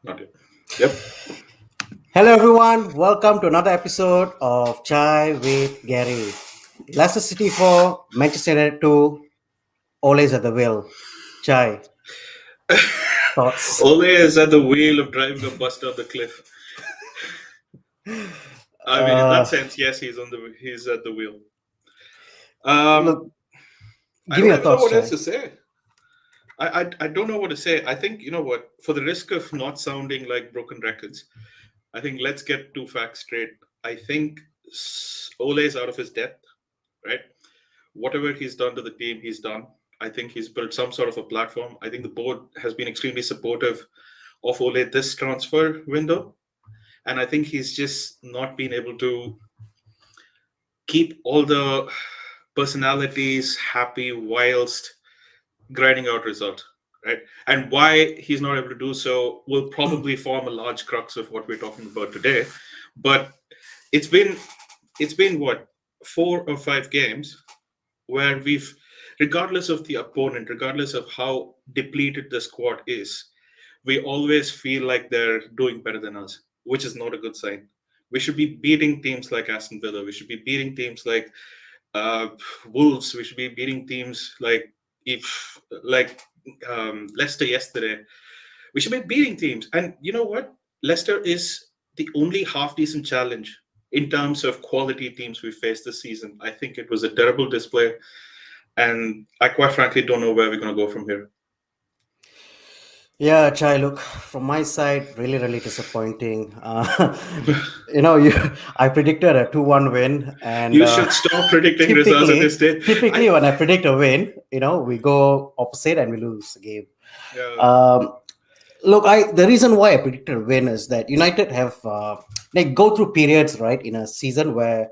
Not yet. Yep. Hello, everyone. Welcome to another episode of Chai with Gary. Leicester City 4, Manchester United 2, always at the wheel. Chai, thoughts? Ole is at the wheel of driving a bus down the cliff. I mean, in that Uh, sense, yes, he's at the wheel. Um, Look, I give me don't your even know thoughts, what else Chai. to say. I don't know what to say. I think, you know what, for the risk of not sounding like broken records, I think let's get two facts straight. I think Ole is out of his depth, right? Whatever he's done to the team, he's done. I think he's built some sort of a platform. I think the board has been extremely supportive of Ole this transfer window. And I think he's just not been able to keep all the personalities happy whilst grinding out result, right? And why he's not able to do so will probably form a large crux of what we're talking about today. But it's been what, 4 or 5 games where we've, regardless of the opponent, regardless of how depleted the squad is, we always feel like they're doing better than us, which is not a good sign. We should be beating teams like Aston Villa. We should be beating teams like uh, Wolves. We should be beating teams like if like Leicester yesterday. We should be beating teams. And you know what? Leicester is the only half decent challenge in terms of quality teams we faced this season. I think it was a terrible display, and I quite frankly don't know where we're going to go from here. Yeah, Chai, look, from my side, really, really disappointing. You, I predicted a 2-1 win, and You should stop predicting results at this typically, stage. typically when I predict a win, we go opposite and we lose the game. Yeah, Um, Look, I the reason why I predicted a win is that United have they go through periods, right, in a season where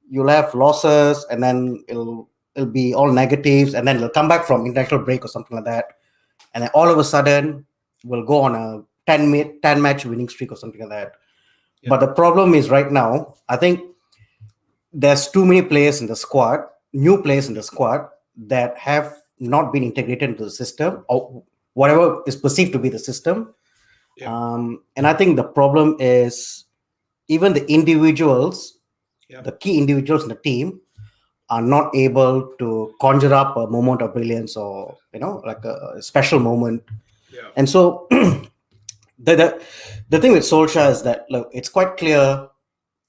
you'll have losses and then it'll be all negatives and then it'll come back from international break or something like that, and then all of a sudden we'll go on a 10 match winning streak or something like that. yeah, But the problem is right now, I think there's too many players in the squad, new players in the squad that have not been integrated into the system or whatever is perceived to be the system. yeah, And I think the problem is even the individuals, yeah, the key individuals in the team, are not able to conjure up a moment of brilliance or like a special moment. yeah. And so the thing with Solskjaer is that, look, it's quite clear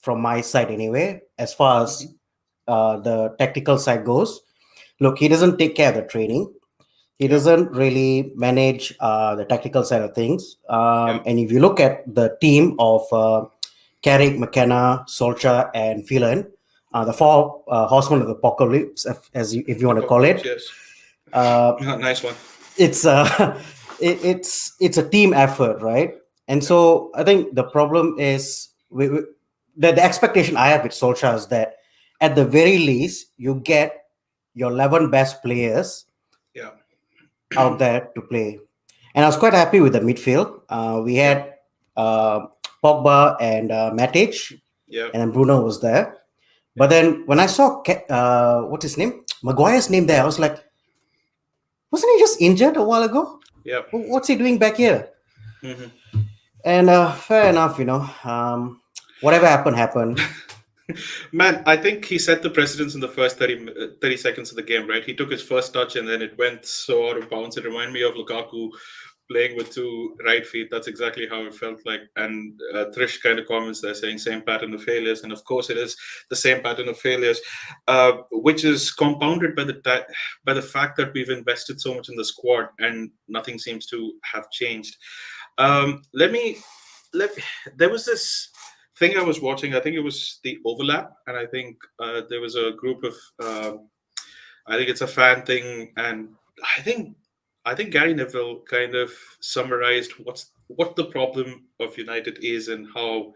from my side anyway, as far as Hmm. the tactical side goes. Look, he doesn't take care of the training. He Yeah, doesn't really manage the tactical side of things. yeah. And if you look at the team of Carrick, McKenna, Solskjaer, and Phelan, the four horsemen of the apocalypse, if you want to call Apocalypse, it, yes. uh, Nice one. it's it's a team effort, right? And Yeah, so I think the problem is the expectation I have with Solskjaer is that at the very least you get your 11 best players yeah, out there to play. And I was quite happy with the midfield. We yeah, had uh, Pogba and Matic, yeah. and then Bruno was there. Yeah. But then when I saw what's his name, Maguire's name there, I was like, wasn't he just injured a while ago? Yeah. What's he doing back here? Hmm. And fair enough, whatever happened, happened. Man, I think he set the precedence in the first 30 seconds of the game, right? He took his first touch and then it went so out of bounds. It reminded me of Lukaku playing with two right feet. That's exactly how it felt like. And Trish kind of comments there saying same pattern of failures. And of course, it is the same pattern of failures, which is compounded by by the fact that we've invested so much in the squad and nothing seems to have changed. Let me let There was this thing I was watching. I think it was the overlap, and I think there was a group of. I think it's a fan thing, and I think I think Gary Neville kind of summarized what the problem of United is and how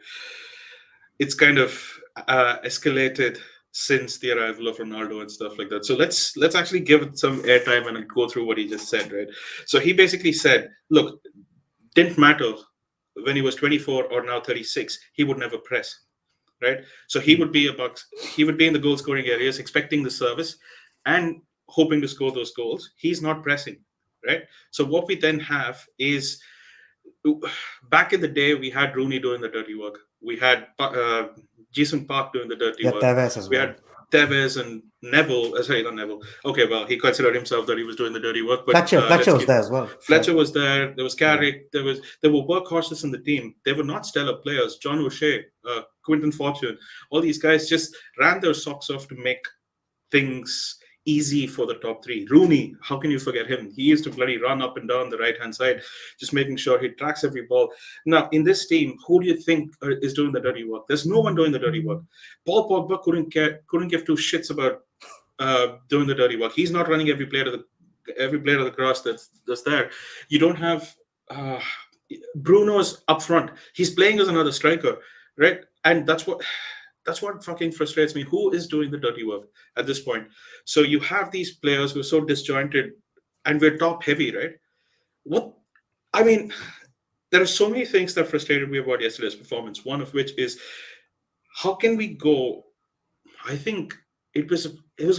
it's kind of escalated since the arrival of Ronaldo and stuff like that. So let's actually give it some airtime and go through what he just said, right? So he basically said, look, didn't matter when he was 24 or now 36, he would never press, right? So he would be in the goal scoring areas, expecting the service and hoping to score those goals. He's not pressing, right? So what we then have is back in the day, we had Rooney doing the dirty work. We had Jason Park doing the dirty Yeah, work. Tevez as We well. had Tevez and Neville. Sorry, not Neville. Okay, well, he considered himself that he was doing the dirty work, but Fletcher let's was give. there as well. Right? Fletcher was there. There was Yeah. Carrick. There were workhorses in the team. They were not stellar players. John O'Shea, Quinton Fortune, all these guys just ran their socks off to make things easy for the top three. Rooney, how can you forget him? He used to bloody run up and down the right hand side, just making sure he tracks every ball. Now, in this team, who do you think is doing the dirty work? There's no one doing the dirty work. Paul Pogba couldn't give two shits about doing the dirty work. He's not running every player to the cross that's there. You don't have uh, Bruno's up front. He's playing as another striker, right? And that's what fucking frustrates me. Who is doing the dirty work at this point? So you have these players who are so disjointed, and we're top heavy, right? What I mean, there are so many things that frustrated me about yesterday's performance. One of which is how can we go? I think it was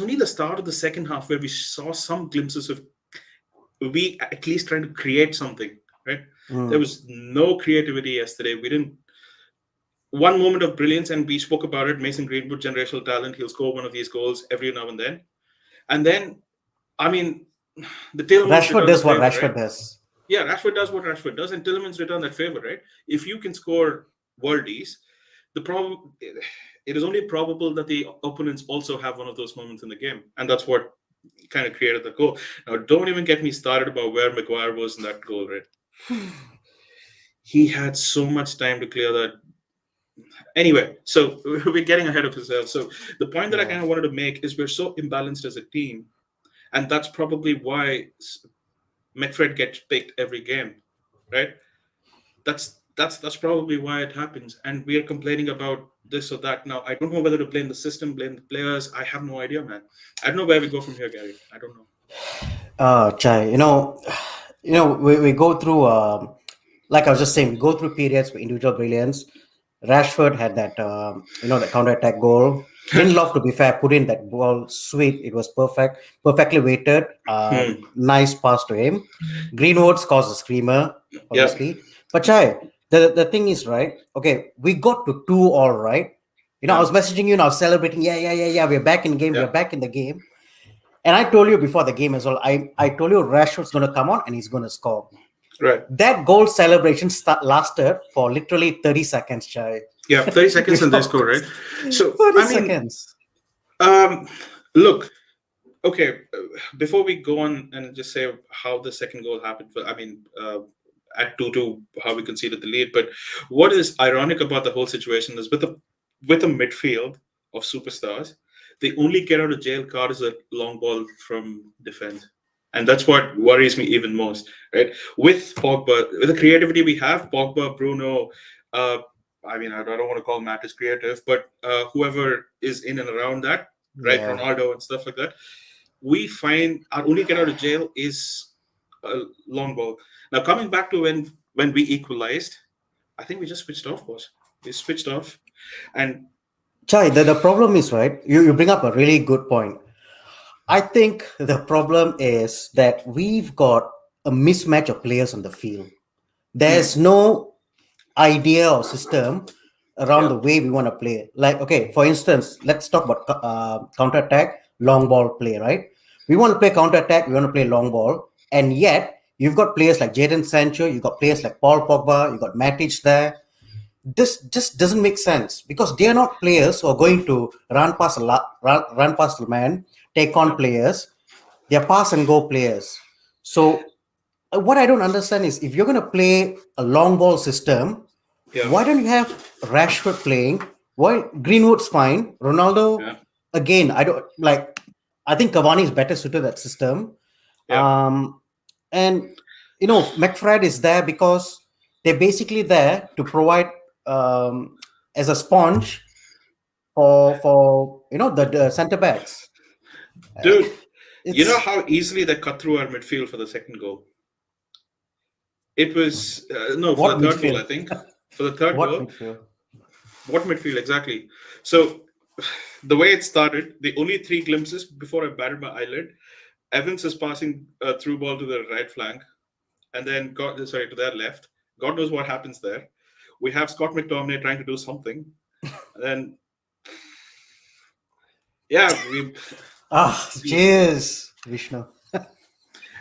only the start of the second half where we saw some glimpses of we at least trying to create something, right? There Mm. was no creativity yesterday. We didn't one moment of brilliance, and we spoke about it. Mason Greenwood, generational talent. He'll score one of these goals every now and then. And then, I mean, the Tillemans Rashford return the does what favor, right? Rashford does. Yeah, Rashford does what Rashford does, and Tillemans return that favor, right? If you can score worldies, the problem it is only probable that the opponents also have one of those moments in the game, and that's what kind of created the goal. Now, don't even get me started about where Maguire was in that goal, right? He had so much time to clear that. Anyway, so we're getting ahead of ourselves. So the point that I Yeah. kind of wanted to make is we're so imbalanced as a team, and that's probably why McFred gets picked every game, right? That's probably why it happens, and we are complaining about this or that. Now, I don't know whether to blame the system, blame the players. I have no idea, man. I don't know where we go from here, Gary. I don't know. Chai, we go through, like I was just saying, we go through periods with individual brilliance. Rashford had that, the counter attack goal. Lindelof, to be fair, put in that ball sweet. It was perfect, perfectly weighted. Hmm. Nice pass to him. Greenwood scores a screamer, Yeah. obviously. But Chai, the thing is, right? Okay, we got to two all right. I Yeah. was messaging you and I was celebrating. Yeah, yeah, yeah, yeah. We're back in game. We're Yeah. back in the game. And I told you before the game as well. I told you Rashford's going to come on and he's going to score. Right. That goal celebration lasted for literally 30 seconds, Chai. Yeah. 30 seconds and they Before score, right? So 30 I mean, seconds. um, look. Okay, before we go on and just say how the second goal happened, I mean, at 2-2, how we conceded the lead. But what is ironic about the whole situation is with a midfield of superstars, the only get out of jail card is a long ball from defense. And that's what worries me even most, right? With Pogba, with the creativity we have, Pogba, Bruno, uh, I mean, I don't want to call Matt as creative, but whoever is in and around that, right? Yeah. Ronaldo and stuff like that, we find our only get out of jail is a long ball. Now coming back to when we equalized, I think we just switched off, boss. We switched off, and Chai, the problem is, right? You bring up a really good point. I think the problem is that we've got a mismatch of players on the field. There's hmm, no idea or system around yeah, the way we want to play. Like, okay, for instance, let's talk about counter attack, long ball play, right? We want to play counter attack, we want to play long ball, and yet you've got players like Jadon Sancho, you've got players like Paul Pogba, you've got Matic there. This just doesn't make sense because they are not players who are going to run past the man, take on yeah, players. They are pass and go players. So what I don't understand is if you're going to play a long ball system, yeah, why don't you have Rashford playing? Why Greenwood's fine? Ronaldo, yeah, again, I don't like. I think Cavani is better suited to that system. yeah. Um, and McFred is there because they're basically there to provide as a sponge for the center backs. Uh, Dude, you know it's how easily they cut through our midfield for the second goal? It was no, for what the third goal, I midfield? think. For the third What goal, midfield? what midfield exactly? So the way it started, the only three glimpses before I batted my eyelid, Evans is passing a through ball to the right flank, and then got sorry to their left, God knows what happens there. We have Scott McTominay trying to do something. And then, yeah, we. Ah, cheers, Vishnu.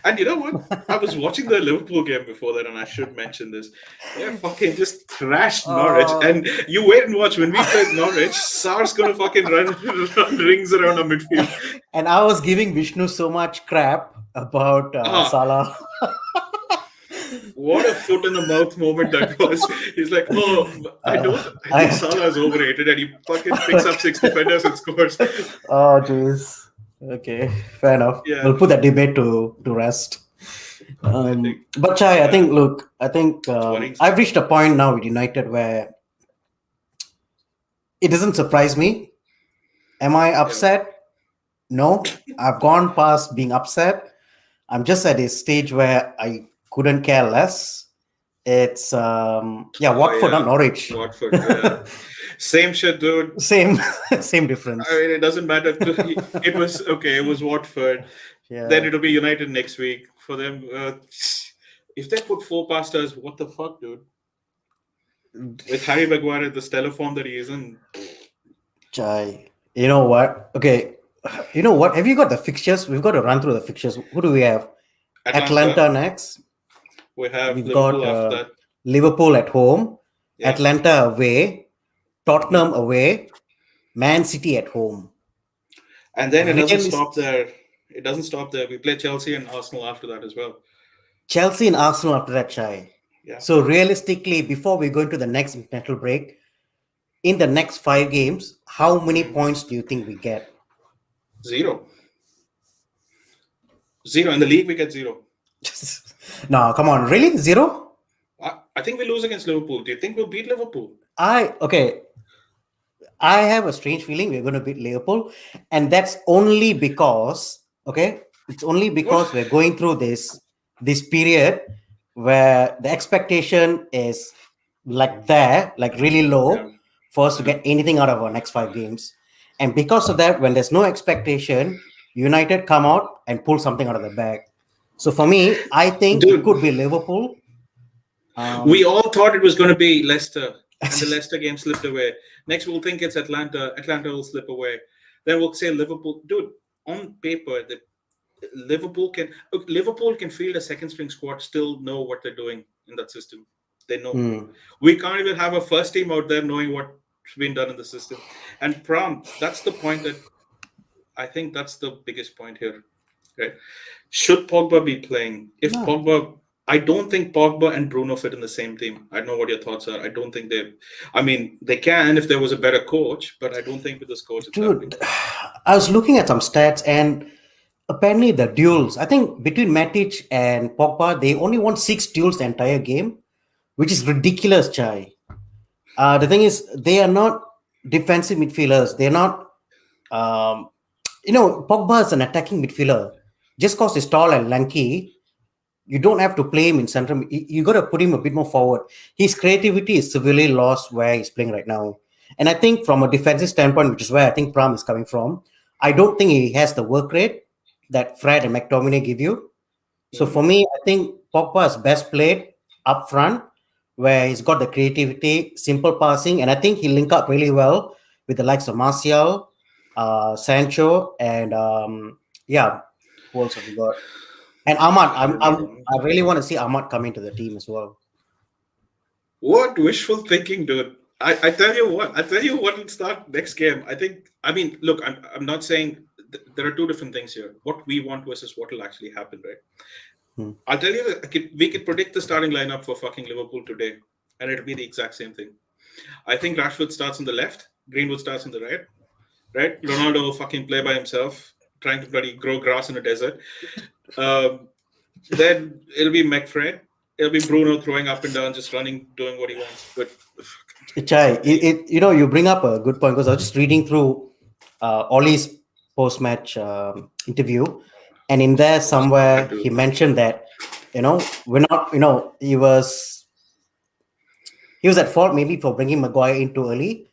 And you know what? I was watching the Liverpool game before that, and I should mention this. They fucking just thrashed Norwich. Uh, And you wait and watch. When we played Norwich, Sar's gonna fucking run rings around our midfield. and I was giving Vishnu so much crap about Ah, Salah. what a foot in the mouth moment that was. He's like, oh, I I think had to, Salah is overrated. And he fucking picks up six defenders and scores. oh, jeez. Okay, fair enough. Yeah, We'll put that debate to rest. I think But Chai, I uh, think, look, I think it's worrying. I've reached a point now with United where it doesn't surprise me. Am I Yeah. upset? No, I've gone past being upset. I'm just at a stage where I couldn't care less. It's yeah, Oh, Watford, not yeah. Norwich. Watford, yeah. Same shit, dude. Same, same I difference. mean, it doesn't matter. It was okay. It was Watford. Then Yeah. it'll be United next week for them. If they put four past us, what the fuck, dude? With Harry Maguire at the stellar form that he is in, Chai. You know what? Okay. You know what? Have you got the fixtures? We've got to run through the fixtures. Who do we have? Atlanta, Atlanta next. we have We've got Liverpool after that. Liverpool at home, Yeah. Atlanta away, Mhm. Tottenham away, Man City at home. And then it doesn't stop Realist there. It doesn't stop there. We play Chelsea and Arsenal after that as well. Chelsea and Arsenal after that, Chai. Yeah. So realistically, before we go into the next international break, in the next 5 games, how many Mhm. points do you think we get? Zero. Zero. In the league, we get zero. No, come on, really? Zero? I think we lose against Liverpool. Do you think we'll beat Liverpool? Okay. I have a strange feeling we're going to beat Liverpool, and that's only because it's only because we're going through this period where the expectation is like there, like really Yeah. low for us to Uh-huh. get anything out of our next 5 games, and because of that, when there's no expectation, United come out and pull something out of the bag. So for me, I think it Dude, could be Liverpool. we Um, all thought it was going to be Leicester, and the Leicester game slipped away. Next, we'll think it's Atlanta. Atlanta will slip away. Then we'll say Liverpool. Dude, on paper, the Liverpool can field a second string squad, still know what they're doing in that system. They know. hmm. We can't even have a first team out there knowing what's been done in the system. And Pram, that's the point that I think that's the biggest point here. Right? Should Pogba be playing? If No. Pogba, I don't think Pogba and Bruno fit in the same team. I don't know what your thoughts are. I don't think they. I mean, they can if there was a better coach, but I don't think with this coach it's happening. Dude, I was looking at some stats and apparently the duels, I think between Matic and Pogba, they only won 6 duels the entire game, which is ridiculous, Chai. The thing is, they are not defensive midfielders. They're not, um, Pogba is an attacking midfielder. Just because he's tall and lanky, you don't have to play him in central. You got to put him a bit more forward. His creativity is severely lost where he's playing right now. And I think from a defensive standpoint, which is where I think Pram is coming from, I don't think he has the work rate that Fred and McTominay give you. So for Mhm. me, I think Pogba is best played up front, where he's got the creativity, simple passing, and I think he link up really well with the likes of Martial, Sancho, and yeah, who else have we got? And Ahmad, I don't know. I really want to see Ahmad come into the team as well. What wishful thinking, dude. I tell you what. I tell you what will start next game. I think. I mean, look. I'm not saying there are two different things here. What we want versus what will actually happen, right? Hmm. I'll tell you that we could predict the starting lineup for fucking Liverpool today, and it'll be the exact same thing. I think Rashford starts on the left, Greenwood starts on the right. Right? Ronaldo will fucking play by himself, trying to bloody grow grass in a desert. Um, then it'll be McFred. It'll be Bruno throwing up and down, just running, doing what he wants. But Chai, you bring up a good point because I was just reading through Ollie's post-match interview, and in there was somewhere bad, he dude. mentioned that we're not, he was at fault maybe for bringing Maguire in too early,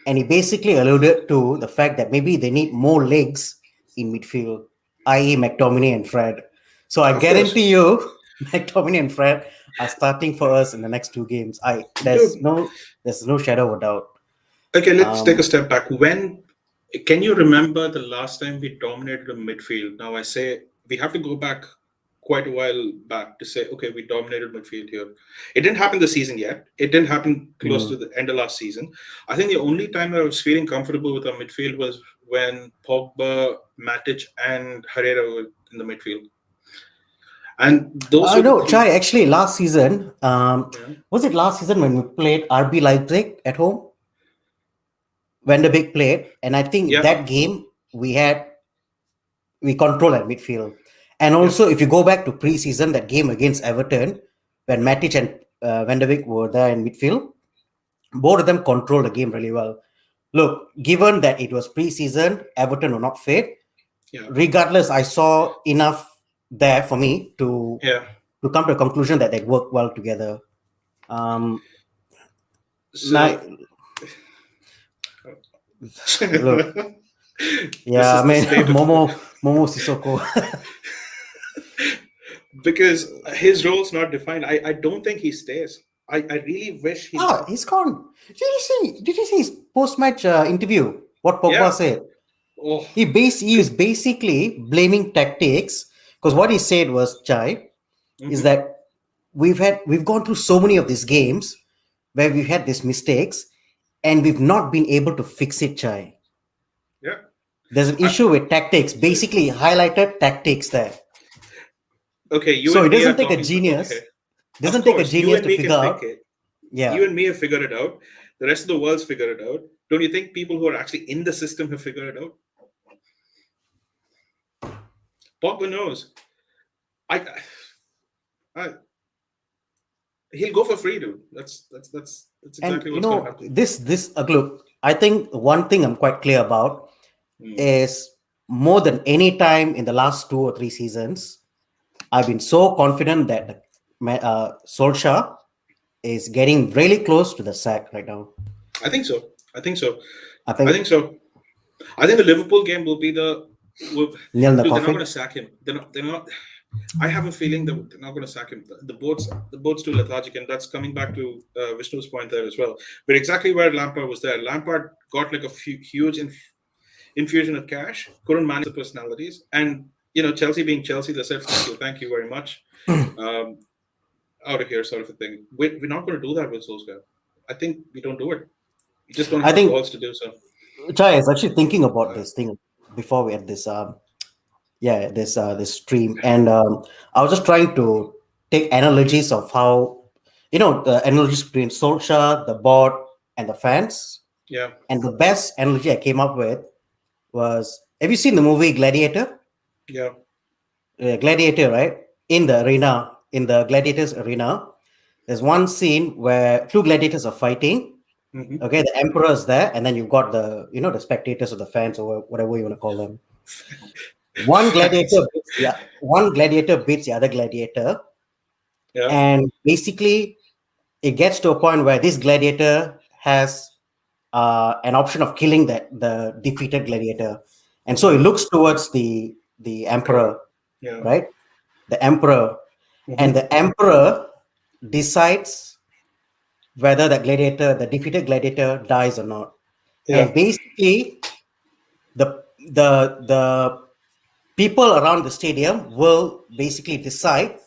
and he basically alluded to the fact that maybe they need more legs in midfield, i.e., McTominay and Fred. So I Of course. guarantee you, McTominay and Fred are starting for us in the next two games. I Dude, there's no shadow of a doubt. okay, let's take a Um, step back. When can you remember the last time we dominated a midfield? Now I say we have to go back quite a while back to say, okay, we dominated midfield here. It didn't happen this season yet. It didn't happen close to mm, the end of last season. I think the only time I was feeling comfortable with our midfield was when Pogba, Matic, and Herrera were in the midfield. And those I were the know, three. Chai. Actually, last season, Yeah. was it last season when we played RB Leipzig at home when the big played, and I think Yeah. that game we had we control at midfield. And Yeah. also, if you go back to preseason, that game against Everton, when Matic and Van der Beek were there in midfield, both of them controlled the game really well. Look, given that it was preseason, Everton were not fit. Yeah. Regardless, I saw enough there for me Yeah. to come to a conclusion that they work well together. Um, now, So look, this yeah, I is the mean, state of Momo Sissoko. because his role's not defined. I don't think he stays. I really wish he Ah, left. he's gone. Did you see his post match interview? What Pogba Yeah. said? Oh. He is basically blaming tactics because what he said was, Chai, is Hmm. that we've gone through so many of these games where we've had these mistakes and we've not been able to fix it, Chai. Yeah. There's an I, issue with tactics. Basically, highlighted tactics there. okay, you So and it me are doesn't take a talking. genius. Okay, of Doesn't take a course, you genius and to me figure can pick out. it. Yeah, You and me have figured it out. The rest of the world's figured it out. Don't you think people who are actually in the system have figured it out? Pogba knows. I, I he'll go for free, dude. That's and exactly what's going to happen. this look. I think one thing I'm quite clear about Hmm. is more than any time in the last 2 or 3 seasons, I've been so confident that Solskjaer is getting really close to the sack right now. I think so. I think so. I I think think so. I think the Liverpool game will be the. Will, nail in the dude, they're not going coffin. to sack him. They're not. They're not. I have a feeling that they're not going to sack him. The boat's too lethargic, and that's coming back to Vishnu's point there as well. But exactly where Lampard was there, Lampard got like a huge infusion of cash, couldn't manage the personalities, and Chelsea being Chelsea, they said thank you very much, um, out of here, sort of a thing. We're not going to do that with Solskjaer. I think we don't do it. We just don't I have the think balls to do so. Chai is actually thinking about Uh, this thing before we had this this stream, and I was just trying to take analogies of how the analogies between Solskjaer, the board, and the fans. yeah, And the best analogy I came up with was: have you seen the movie Gladiator? yeah, Gladiator, right? In the arena, in the gladiators arena, there's one scene where two gladiators are fighting. hmm Okay, the emperor is there, and then you've got the spectators or the fans or whatever you want to call them. fans, One gladiator beats the other gladiator, yeah, and basically it gets to a point where this gladiator has an option of killing the defeated gladiator, and so he hmm looks towards the crowd, emperor, yeah, right? The emperor, and hmm the emperor decides whether the defeated gladiator dies or not. yeah. And basically, the people around the stadium will basically decide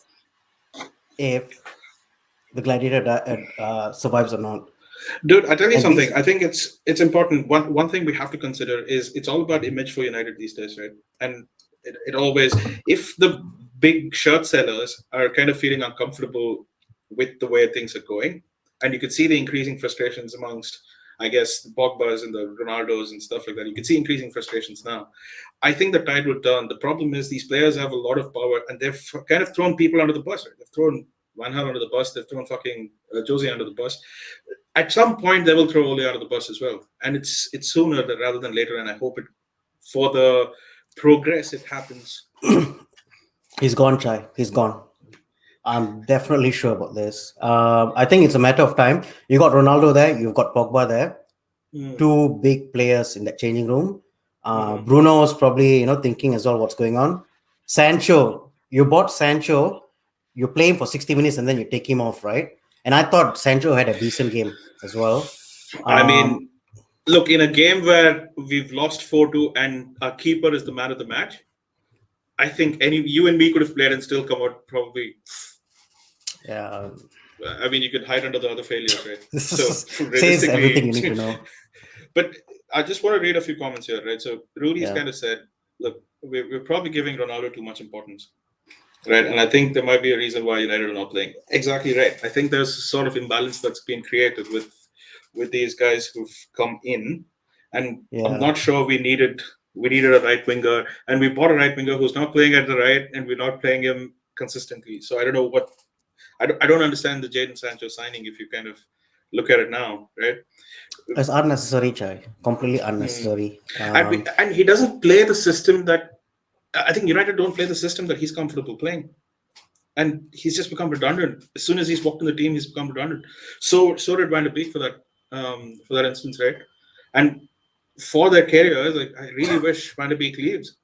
if the gladiator survives or not. Dude, I tell you And something. basically, I think it's important. One thing we have to consider is it's all about image for United these days, right? And it always, if the big shirt sellers are kind of feeling uncomfortable with the way things are going, and you could see the increasing frustrations amongst, I guess, the Pogba's and the Ronaldos and stuff like that. You could see increasing frustrations now. I think the tide would turn. The problem is these players have a lot of power, and they've kind of thrown people under the bus. Right? They've thrown Van Gaal under the bus. They've thrown fucking Josie under the bus. At some point, they will throw Ole out of the bus as well, and it's sooner rather than later. And I hope it for the progress it happens soon. he's gone, Chai. He's gone. I'm definitely sure about this. I think it's a matter of time. You got Ronaldo there. You've got Pogba there. Mm, Two big players in that changing room. hmm Bruno's probably thinking as well what's going on. Sancho, you bought Sancho you play him for 60 minutes and then you take him off, right? And I thought Sancho had a decent game as well. I Um, mean, look, in a game where we've lost 4-2 and our keeper is the man of the match, I think any you and me could have played and still come out probably. yeah, I mean, you could hide under the other failures, right? this So says everything realistically, you need to know. but I just want to read a few comments here, right? So Rudy's Yeah. kind of said, look, we're probably giving Ronaldo too much importance, right? And I think there might be a reason why United are not playing. Exactly right. I think there's a sort of imbalance that's been created with these guys who've come in, and I'm Yeah. not sure we needed a right winger, and we bought a right winger who's not playing at the right, and we're not playing him consistently. So I don't know what I don't understand the Jadon Sancho signing if you kind of look at it now, right? It's unnecessary, Chai. Completely Hmm. unnecessary. And he doesn't play the system that I think United don't play the system that he's comfortable playing, and he's just become redundant. As soon as he's walked in the team, he's become redundant. So did Van de Beek for that instance, right? And for their careers, like I really wish Van de Beek leaves.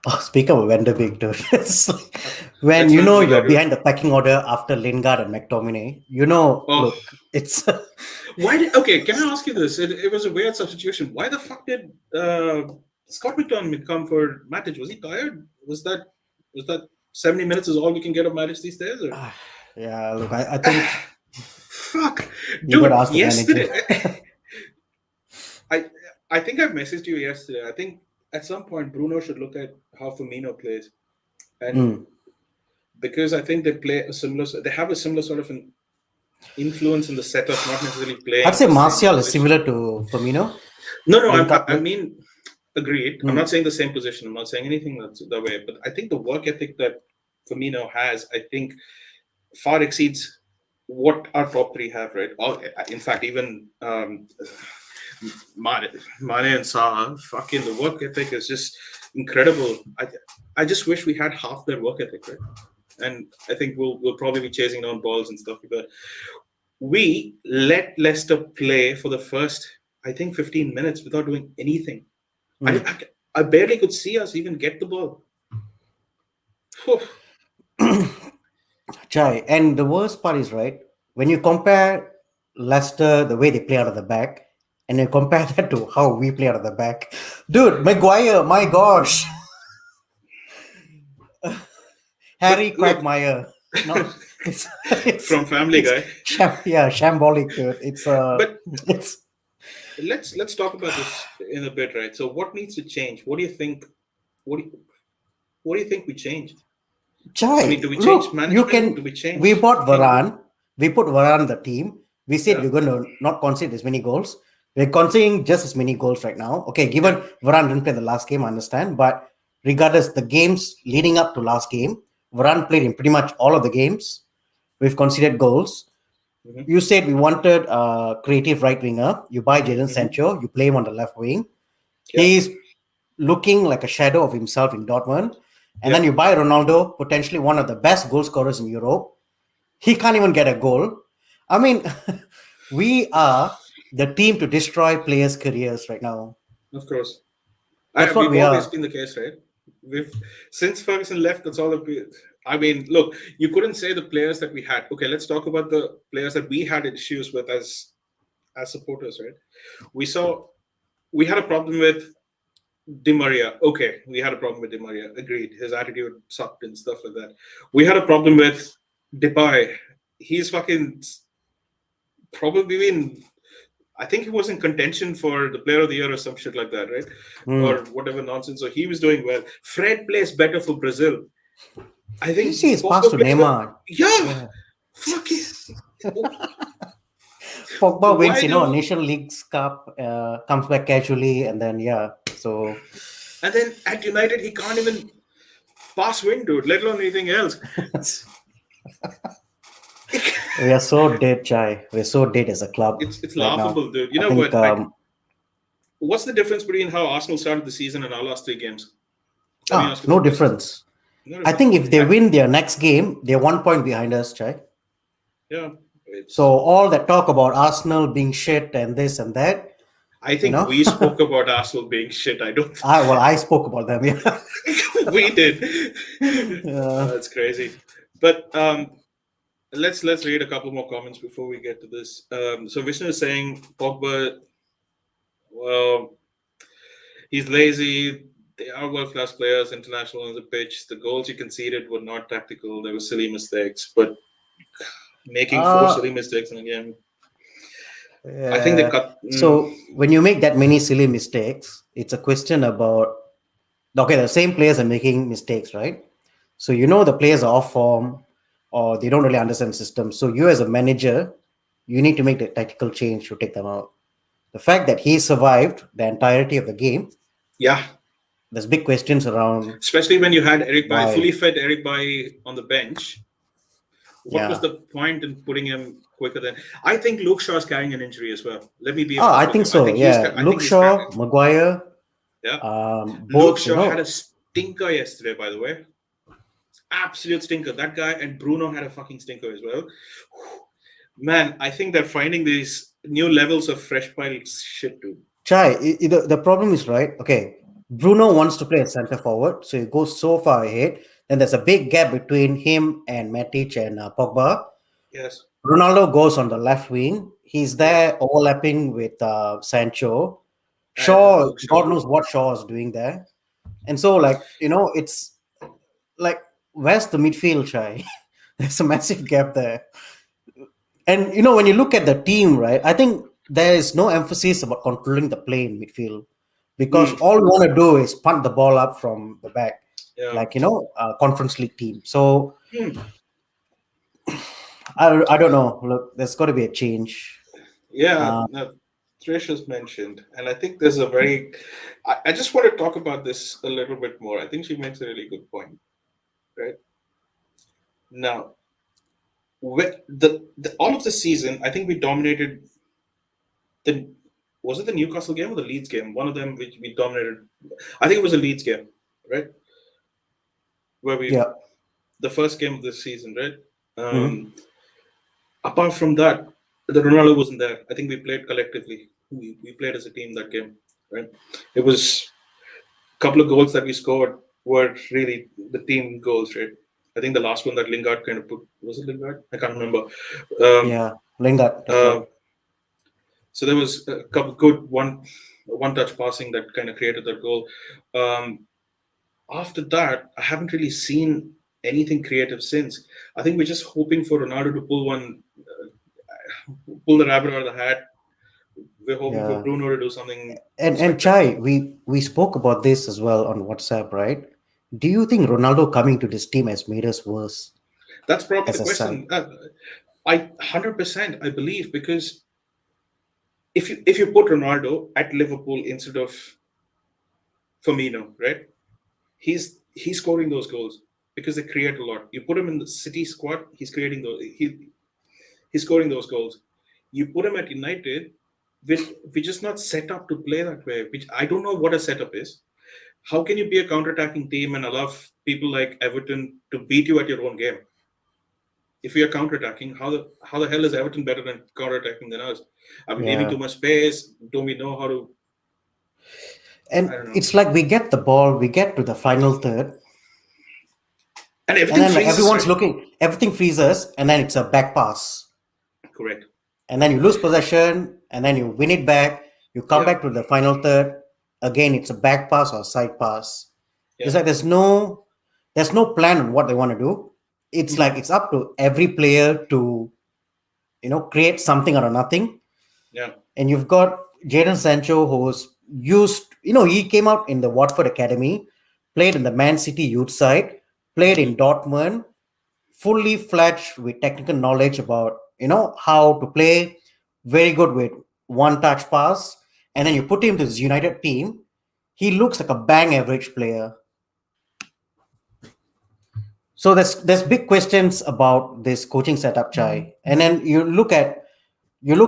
Oh, speak of Van de Beek, dude. It's like Uh, when let's you not know do you're that, dude. behind the pecking order after Lingard and McTominay, you know, Oh, look, it's why did? Okay, can I ask you this? It was a weird substitution. Why the fuck did Scott McTominay come for Matic? Was he tired? Was that 70 minutes is all we can get of Matic these days? Or? yeah, look, I think Fuck, you got to dude. ask the manager. Yesterday, I I think I've messaged you yesterday. I think at some point Bruno should look at how Firmino plays, and Mm. because I think they have a similar sort of an influence in the setup, not necessarily I'd playing say the same Martial is position. similar to Firmino, No, no, link up I with. mean, agreed. I'm not Mm. saying the same position. I'm not saying anything that's that way. But I think the work ethic that Firmino has, I think, far exceeds what our top three have, right? In fact, even Mane and Saha, fucking the work ethic is just incredible. I just wish we had half their work ethic, right? And I think we'll probably be chasing down balls and stuff like that. We let Leicester play for the first, I think, 15 minutes without doing anything. I, Mm. I, I barely could see us even get the ball. Whew. Chai, and the worst part is right when you compare Leicester the way they play out of the back, and you compare that to how we play out of the back, dude. Maguire, my gosh, Harry But look, Quagmire. No, it's from Family Guy. yeah, shambolic, dude. But It's let's talk about this in a bit, right? So, what needs to change? What do you think? What do you, what do you think we change? I mean, Chai. do we change Look, you management? Do can. we We change bought people? Varane. We put Varane in the team. We said Yeah. we're going to not concede as many goals. We're conceding just as many goals right now. Okay, given Yeah. Varane didn't play the last game, I understand. But regardless, the games leading up to last game, Varane played in pretty much all of the games. We've conceded goals. Hmm. You said we wanted a creative right winger. You buy Hmm. Jadon Hmm. Sancho. You play him on the left wing. Yeah. He's looking like a shadow of himself in Dortmund. And Yeah. then you buy Ronaldo, potentially one of the best goal scorers in Europe. He can't even get a goal. I mean, we are the team to destroy players' careers right now. Of course. That's what We've we always are. been the case, right? We've since Ferguson left. That's all that we. I mean, look, you couldn't say the players that we had. Okay, let's talk about the players that we had issues with as supporters, right? We saw we had a problem with Di Maria. Okay, we had a problem with Di Maria. Agreed. His attitude sucked and stuff like that. We had a problem with Depay. He's fucking probably been. I think he was in contention for the Player of the Year or some shit like that, right? Or Hmm. whatever nonsense. So he was doing well. Fred plays better for Brazil. I Did you think see his pass Pogba to plays well. Neymar? Yeah, Yeah. fuck it. Pogba wins, Why a do? Nation Leagues Cup, comes back casually, and then, yeah. So And then at United, he can't even pass win, dude, let alone anything else. we are so dead, Chai. We're so dead as a club It's right now. laughable, dude. You I know think, what? What's the difference between how Arsenal started the season and our last three games? Let me ask you no that question. difference. No I difference. think if they win their next game, they're 1 point behind us, Chai. Yeah, So it's. all that talk about Arsenal being shit and this and that, I you think know, we spoke about Arsenal being shit. I don't. I spoke about them. Yeah. We did. uh, It's crazy. But let's read a couple more comments before we get to this. So Vishnu is saying Pogba, well, he's lazy. They are world class players, international on the pitch. The goals he conceded were not tactical. They were silly mistakes, but making four Uh, silly mistakes in a game, I think they uh, cut. so when you make that many silly mistakes, it's a question about okay, the same players are making mistakes, right? So you know the players are off form or they don't really understand the system. So you as a manager, you need to make the tactical change to take them out. The fact that he survived the entirety of the game, Yeah, there's big questions around especially when you had Eric Bay, fully why. fit Eric Bay on the bench. What was Yeah. the point in putting him quicker than? I think Luke Shaw is carrying an injury as well. Let me be Oh, I honest with think you. I so. think he's. Yeah. I Luke think he's carrying Shaw, it. Maguire, Yeah. Luke both, Shaw had a stinker yesterday, by the way. Absolute stinker. That guy and Bruno had a fucking stinker as well. Man, I think they're finding these new levels of fresh pile shit too. Chai, the problem is right. Okay, Bruno wants to play a center forward, so he goes so far ahead. Then there's a big gap between him and Matic and Pogba. Yes. Ronaldo goes on the left wing. He's Yes. there overlapping with Sancho. And Shaw, Luke Shaw. God knows what Shaw is doing there. And so, like, it's like, where's the midfield, Chai? There's a massive gap there. And when you look at the team, right, I think there is no emphasis about controlling the play in midfield because Mm, all we want to do is punt the ball up from the back, yeah. like conference league team. So Hmm. I don't know. Look, there's got to be a change. Yeah. Uh, No, Trish has mentioned, and I think there's a very. I just want to talk about this a little bit more. I think she makes a really good point. Right now, the all of the season, I think we dominated the. Was it the Newcastle game or the Leeds game? One of them which we dominated. I think it was a Leeds game, right? Where we yeah. the first game of the season, right? Mhm. Um, Apart from that, the Ronaldo wasn't there. I think we played collectively. We played as a team that game, right? It was a couple of goals that we scored were really the team goals, right? I think the last one that Lingard kind of put was it Lingard? I can't remember. Um, Yeah. Lingard, that's uh, right. so there was a couple good one touch passing that kind of created that goal. Um, After that, I haven't really seen anything creative since. I think we're just hoping for Ronaldo to pull the rabbit out of the hat. We're hoping for Yeah. Bruno to do something And Chai, spectacular. we spoke about this as well on WhatsApp, right? Do you think Ronaldo coming to this team has made us worse That's probably the as a side? question. I 100% I believe because if you put Ronaldo at Liverpool instead of Firmino, right? He's scoring those goals because they create a lot. You put him in the City squad, he's creating those. He's scoring those goals. You put him at United, we're just not set up to play that way. Which I don't know what a setup is. How can you be a counter-attacking team and allow people like Everton to beat you at your own game? If we are counter-attacking, how the hell is Everton better than counter-attacking than us? Are we leaving Yeah. too much space? Don't we know how to? I And don't know. it's like we get the ball, we get to the final third, And and everything then freezes, everyone's right? looking, everything freezes, and then it's a back pass. Correct. And then you lose possession, and then you win it back. You come Yeah. back to the final third. Again, it's a back pass or side pass. It's Yeah. like there's no plan on what they want to do. It's Mhm. like it's up to every player to create something out of nothing. Yeah. And you've got Jadon Sancho, who's he came out in the Watford Academy, played in the Man City youth side, played Mhm. in Dortmund, fully fledged with technical knowledge about how to play, very good with one touch pass, and then you put him to this United team, he looks like a bang average player. So there's big questions about this coaching setup, Chai. And then you look at let's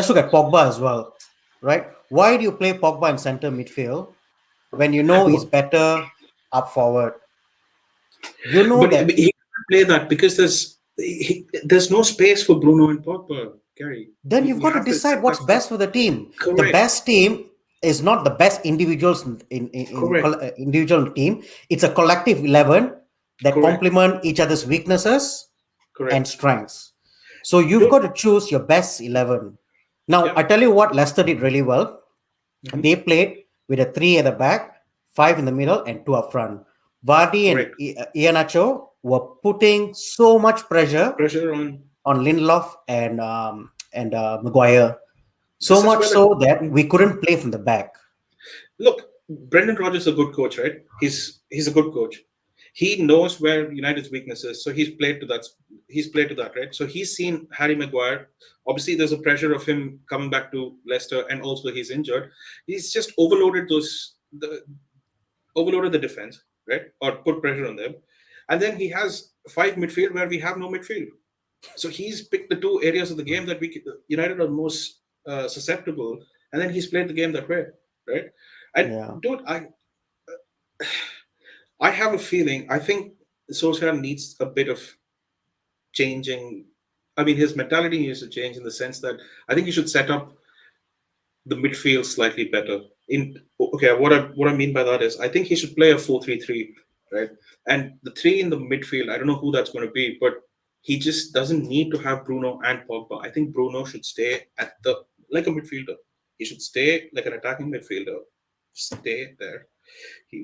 look at Pogba as well, right? Why do you play Pogba in center midfield when you know he's But, better up forward? You know but that. he can't play that because there's no space for Bruno and Pogba, Gary. Then We, you've we got to have to decide accept what's that fact. best for the team. The Correct. best team is not the best individuals in Correct. individual team. It's a collective 11. that Correct. complement each other's weaknesses and Correct. strengths. So you've got Don't. to choose your best 11. Now, Yeah. I tell you what Leicester did really well. Hmm. They played with a three at the back, five in the middle, and two up front. Vardy and Correct. Iheanacho were putting so much pressure Pressure on. on Lindelof and Maguire, so This is much where the so that we couldn't play from the back. look. Brendan Rodgers is a good coach, right? He's a good coach. He knows where United's weakness is, so he's played to that. He's played to that, right? So he's seen Harry Maguire. Obviously, there's a pressure of him coming back to Leicester, and also he's injured. He's just overloaded the defense, right, or put pressure on them, and then he has five midfield where we have no midfield. So he's picked the two areas of the game that United are most susceptible, and then he's played the game that way, right? And Yeah. dude, I have a feeling. I think Solskjaer needs a bit of changing. I mean, his mentality needs to change in the sense that I think he should set up the midfield slightly better. In okay, what I mean by that is I think he should play a 4-3-3, right? And the three in the midfield, I don't know who that's going to be, but he just doesn't need to have Bruno and Pogba. I think Bruno should stay at the like a midfielder. He should stay like an attacking midfielder. Stay there.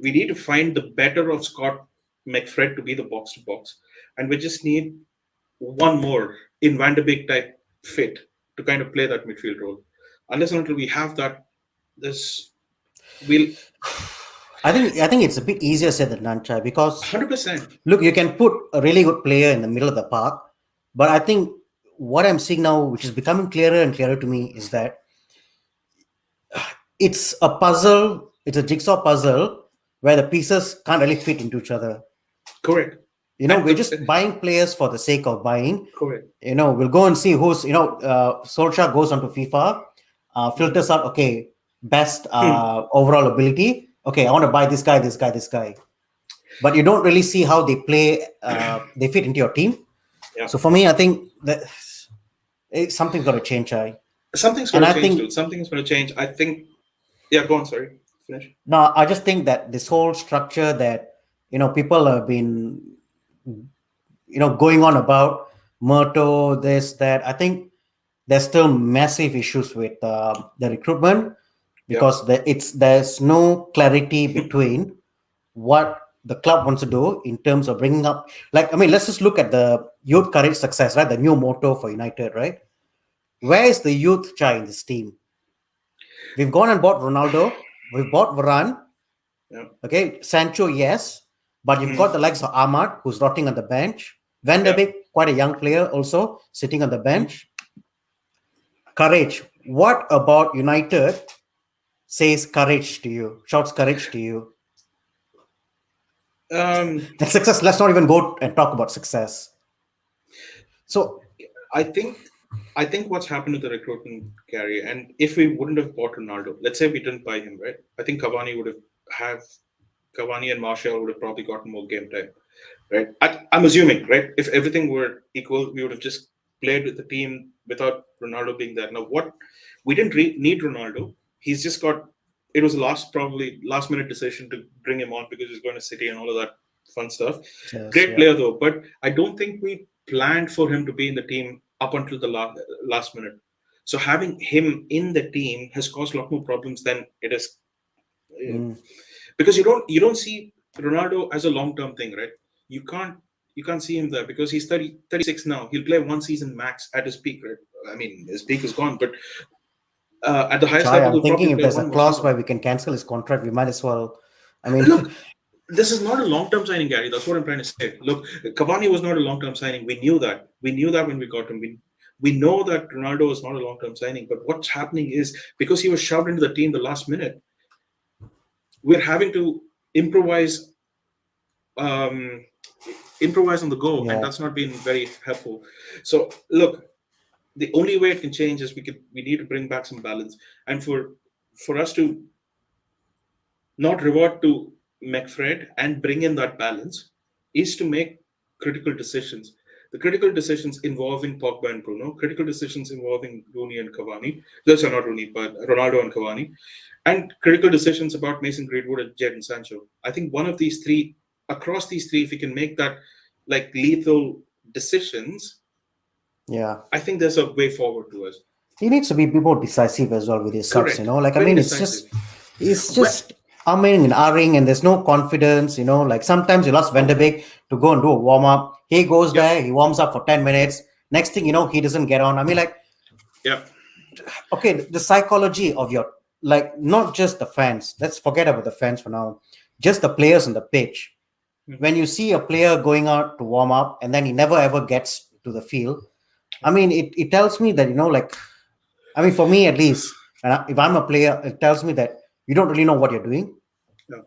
We need to find the better of Scott McFred to be the box to box, and we just need one more in Van de Beek type fit to kind of play that midfield role. Unless and until we have that, this will I think it's a bit easier said than done, Chai, because 100%. look, you can put a really good player in the middle of the park, but I think what I'm seeing now, which is becoming clearer and clearer to me, is that it's a puzzle, it's a jigsaw puzzle where the pieces can't really fit into each other. Correct. We're just buying players for the sake of buying. Correct. We'll go and see who's, Solskjaer goes onto FIFA, Mhm. filters out, okay, best overall ability. Okay, I want to buy this guy, this guy, this guy. But you don't really see how they play, they fit into your team. Yeah. So for me, I think that something's got to change. Something's And going I to change, think, dude. Something's going to change. I think. Yeah, go on. Sorry. Finish. no, I just think that this whole structure that, people have been, going on about Murto, this, that, I think there's still massive issues with the recruitment Yeah. because there's no clarity between what the club wants to do in terms of bringing up, like, I mean, let's just look at the youth courage success, right? The new motto for United, right? Where is the youth Chai in this team? We've gone and bought Ronaldo, we've bought Varane, Yeah. okay, Sancho, yes, but you've got Mhm. the likes of Ahmad who's rotting on the bench, Van der Yeah. Beek, quite a young player also sitting on the Mhm. bench. Courage. What about United says courage to you, shouts courage to you? Um, And success, let's not even go and talk about success. So, I think. I think what's happened to the recruitment, Gary, and if we wouldn't have bought Ronaldo, let's say we didn't buy him, right? I think have Cavani and Martial would have probably gotten more game time, right? I'm assuming, right? If everything were equal, we would have just played with the team without Ronaldo being there. Now, what we didn't need Ronaldo. He's just got. It was a probably last minute decision to bring him on because he's going to City and all of that fun stuff. yes, Great yeah. player though, but I don't think we planned for him to be in the team up until the last minute. So having him in the team has caused a lot more problems than it is uh, Mm, because you don't see Ronaldo as a long term thing, right? You can't see him there because he's 36 now. He'll play one season max at his peak, right? I mean, his peak is gone, but at the highest Chai, level, I'm he'll thinking probably if play there's a one more clause season. where we can cancel his contract, we might as well. I mean, Look, this is not a long term signing, Gary. That's what I'm trying to say. Look, Cavani was not a long term signing. We knew that. We knew that when we got him. We know that Ronaldo was not a long term signing. But what's happening is because he was shoved into the team the last minute, we're having to improvise um, improvise on the go, and yeah. that's not been very helpful. So look, the only way it can change is we need to bring back some balance, and for us to not revert to McFred and bring in that balance is to make critical decisions. The critical decisions involving Pogba and Bruno, critical decisions involving Rooney and Cavani, those are not Rooney, but Ronaldo and Cavani, and critical decisions about Mason Greenwood and Jadon Sancho. I think one of these three. across these three, if he can make that like lethal decisions, Yeah. I think there's a way forward to us. He needs to be more decisive as well with his subs, Correct. Like, I Very mean, decisive. it's Well, just umming and ahhing, and there's no confidence, Like sometimes you lost Van de Beek to go and do a warm up. He goes yep. there, he warms up for 10 minutes. Next thing you know, he doesn't get on. I mean, like, Yep. okay, the psychology of your, like, not just the fans. Let's forget about the fans for now. Just the players on the pitch. Mhm. When you see a player going out to warm up and then he never ever gets to the field, I Yep. mean, it tells me that, like, I mean, for me at least, if I'm a player, it tells me that you don't really know what you're doing. Yep.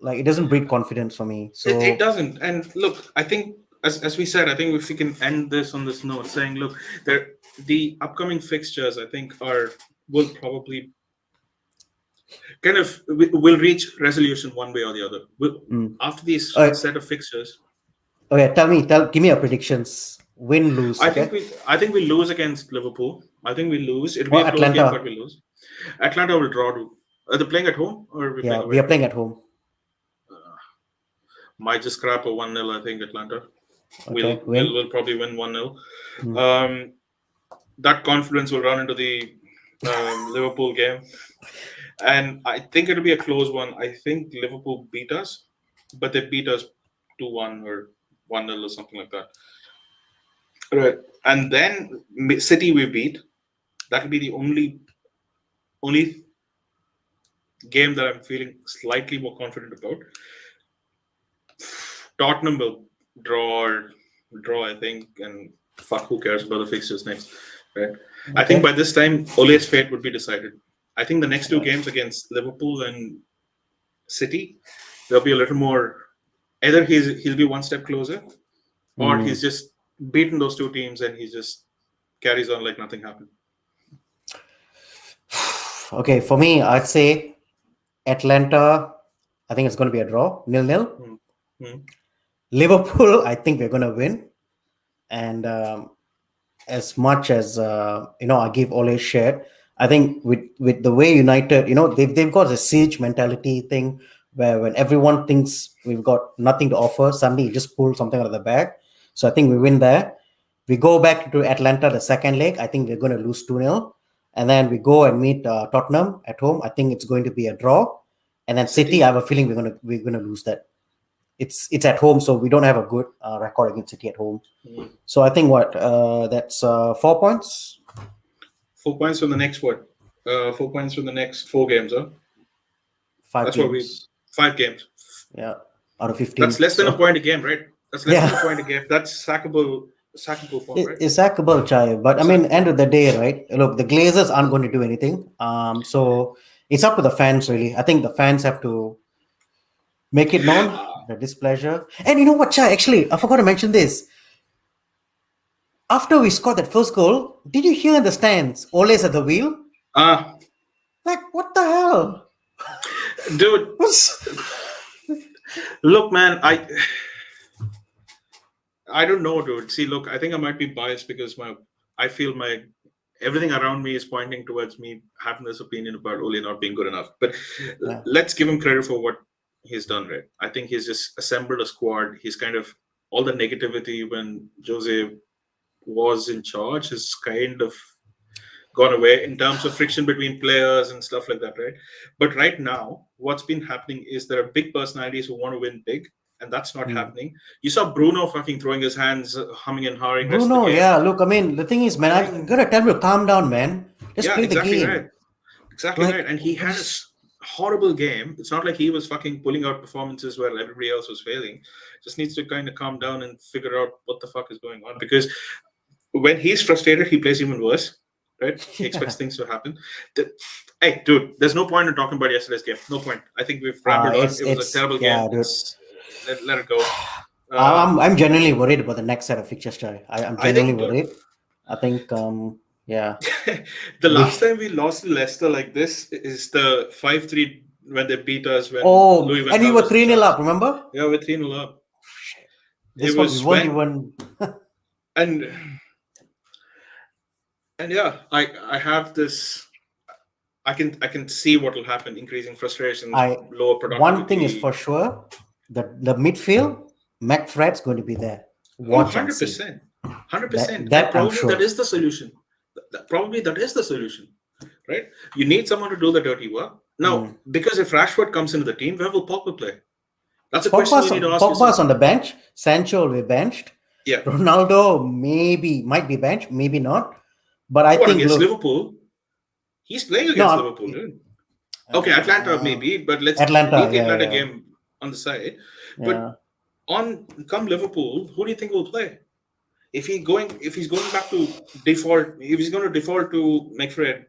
Like, it doesn't breed confidence for me. It So, doesn't. And look, I think as we said, I think if we can end this on this note, saying, look, there the upcoming fixtures, I think, are will probably kind of will reach resolution one way or the other. mm. After these Okay, set of fixtures, okay, give me your predictions. Win, lose, okay? I think we lose against Liverpool. I think we lose. It'll be Or a close game, Atlanta. but we lose. Atlanta will draw. Are they playing at home or are we playing Yeah, we away? are playing at home. Might just scrap a 1-0. I think Atlanta. Okay, win. We'll probably win 1-0. Mm. That confidence will run into the Liverpool game, and I think it'll be a close one. I think Liverpool beat us, but they beat us 2-1 or 1-0 or something like that. Right, and then City we beat. That'll be the only game that I'm feeling slightly more confident about. Tottenham will draw or draw, I think, and fuck, who cares about the fixtures next, right? I think Okay. by this time, Ole's fate would be decided. I think the next two Right. games against Liverpool and City, there'll be a little more. Either he'll be one step closer, or he's Mm. just beaten those two teams and he just carries on like nothing happened. Okay, for me, I'd say Atlanta, I think it's going to be a draw, 0-0. Hmm. Hmm. Liverpool, I think we're going to win. And as much as I give Ole share. I think with the way United, they've got a siege mentality thing where when everyone thinks we've got nothing to offer, suddenly you just pull something out of the bag. So I think we win there. We go back to Atlanta the second leg. I think we're going to lose 2-0. And then we go and meet Tottenham at home. I think it's going to be a draw. And then City, I City. have a feeling we're gonna lose that. It's at home, so we don't have a good record against City at home. Hmm. So I think that's 4 points, 4 points from the next what? 4 points from the next four games, huh? five That's what we games. 5 games. Yeah, out of That's 15. less than a So point a game, right? That's less yeah, than a point a game. That's sackable form, right? it's sackable, Chai. But I mean, end Sackable. of the day, right? Look, the Glazers aren't going to do anything. So it's up to the fans, really. I think the fans have to make it known the displeasure. And you know what, Chai? Actually, I forgot to mention this. After we scored that first goal, did you hear in the stands, Ole's at the wheel? Ah, Like, what the hell? dude, look, man, I don't know, dude. See, look, I think I might be biased because I feel my everything around me is pointing towards me having this opinion about Ole not being good enough. But Yeah. let's give him credit for what he's done, right? I think he's just assembled a squad. He's kind of all the negativity when Jose was in charge has kind of gone away in terms of friction between players and stuff like that, right? But right now, what's been happening is there are big personalities who want to win big, and that's not Hmm. happening. You saw Bruno fucking throwing his hands, humming and hawing rest of Bruno, the game. yeah, look, I mean, the thing is, man, I I mean, gotta tell you, calm down, man. Just yeah, play the exactly right. game. Exactly right. Like, And he had a horrible game. It's not like he was fucking pulling out performances while everybody else was failing. Just needs to kind of calm down and figure out what the fuck is going on. Because when he's frustrated, he plays even worse, right? He expects yeah, things to happen. Hey, dude, there's no point in talking about yesterday's game. No point. I think we've rambled on. It was a terrible game. yeah, dude. It's let it go. I'm genuinely worried about the next set of fixtures, Chai. I'm I genuinely think, dude, worried. I think, yeah, the we. last time we lost to Leicester like this is the 5-3 when they beat us when Oh, Louis Van and we Gaal were was in 3-0 charge. up, remember? Yeah, we're 3-0 up. It This one, we was weren't when even. and yeah, I have this. I can see what will happen: increasing frustrations, I lower One thing is productivity. for sure. The midfield, McFred's going to be there. Oh, Watch and see. 100%. 100%. And That I'm probably that sure. is the solution. Probably that is the solution, right? You need someone to do the dirty work. Now, Mm. because if Rashford comes into the team, where will Pogba play? That's a question you Pogba's need to ask Pogba's yourself. on the bench. Sancho will be benched. Yeah. Ronaldo maybe might be benched, maybe not. But I What, think against look, Liverpool? He's playing no, against Liverpool, dude. Okay, Atlanta maybe, but let's Atlanta, leave the yeah, Atlanta yeah, game on the side. But yeah, on come Liverpool, who do you think will play? If he's going back to default, if he's going to default to McFred,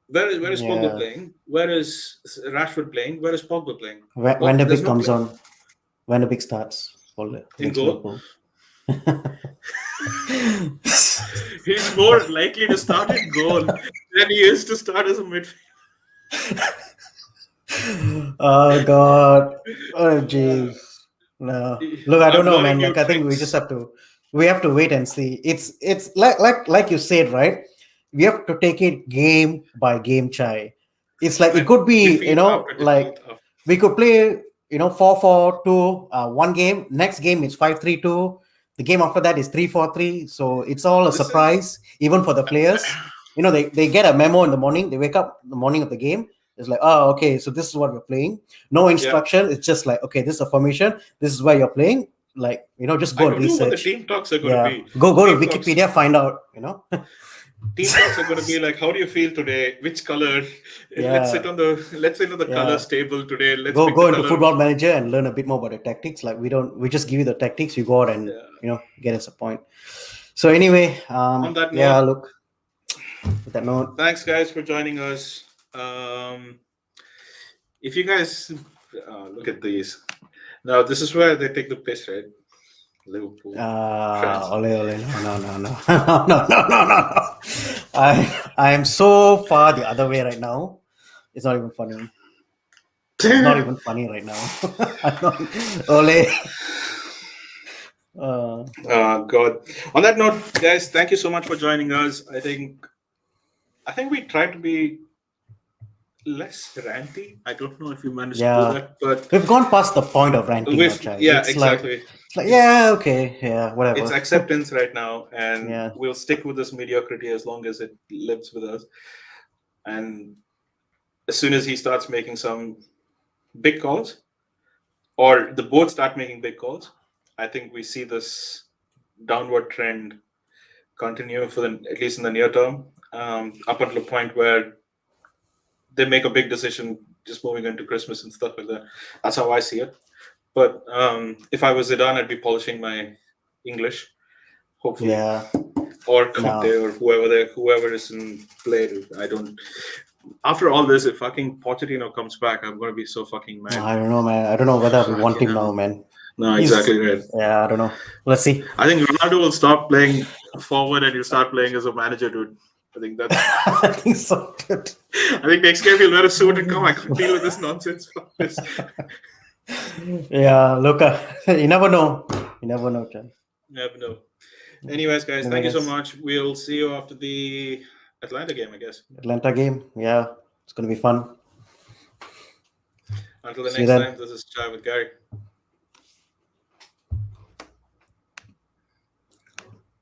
where is Pogba yeah. playing? Where is Rashford playing? Where is Pogba playing? When Oh, the there's big no comes play on, when the big starts in against goal. Liverpool. He's more likely to start in goal than he is to start as a midfielder. Oh God. Oh jeez. No. Look, I don't I'm know, learning man. new Like I think tricks. we have to wait and see. It's like you said, right? We have to take it game by game, Chai. It's like it Man, could be, defeat after like defeat after. we could play, 4-4-2, one game. Next game is 5-3-2. The game after that is 3-4-3. So it's all a This is surprise, even for the players. They get a memo in the morning. They wake up in the morning of the game. It's like, oh, okay, so this is what we're playing. No yeah. instruction. It's just like, okay, this is a formation. This is where you're playing. Like, just I go and don't know what the research. team talks are going to Yeah, be. go to Team talks. Wikipedia, find out. Team talks are going to be like, how do you feel today? Which color? Yeah, Let's sit on the colors yeah. table today. Let's Go pick the go into color of. Football Manager and learn a bit more about the tactics. Like we just give you the tactics. You go out and Yeah. get us a point. So anyway, On that yeah. note, Look, with that note, thanks guys for joining us. If you guys look at these now, this is where they take the piss, right? Liverpool fans. ole ole, no, no, no, no, no, no. I am so far the other way right now. It's not even funny. It's not even funny right now. I'm not, ole. God. On that note, guys, thank you so much for joining us. I think we tried to be less ranty. I don't know if we managed to do Yeah, that, but we've gone past the point of ranting now, Chai. yeah, It's like, exactly. yeah, It's okay, yeah, it's whatever. acceptance right now, and Yeah, we'll stick with this mediocrity as long as it lives with us. And as soon as he starts making some big calls, or the board start making big calls, I think we see this downward trend continue for at least in the near term, up until a point where they make a big decision just moving into Christmas and stuff like that. That's how I see it. But if I was Zidane, I'd be polishing my English, hopefully, yeah. or Conte No, or whoever is in play. I don't. After all this, if fucking Pochettino comes back, I'm gonna be so fucking mad. I don't know, man. I don't know whether we want Fucking him now, hell. man. No, He's, exactly right. yeah, I don't know. Let's see. I think Ronaldo will stop playing forward and he'll start playing as a manager, dude. I think that's. I think so. I think next game he'll wear a suit and come. I can't deal with this nonsense. Fuck this. Yeah, look, you never know. You never know, Chai. Never know. Anyways, guys, Anyway, thank you so guys, much. We'll see you after the Atlanta game, I guess. Atlanta game. Yeah, it's gonna be fun. Until the See you next then. time, this is Chai with Gary.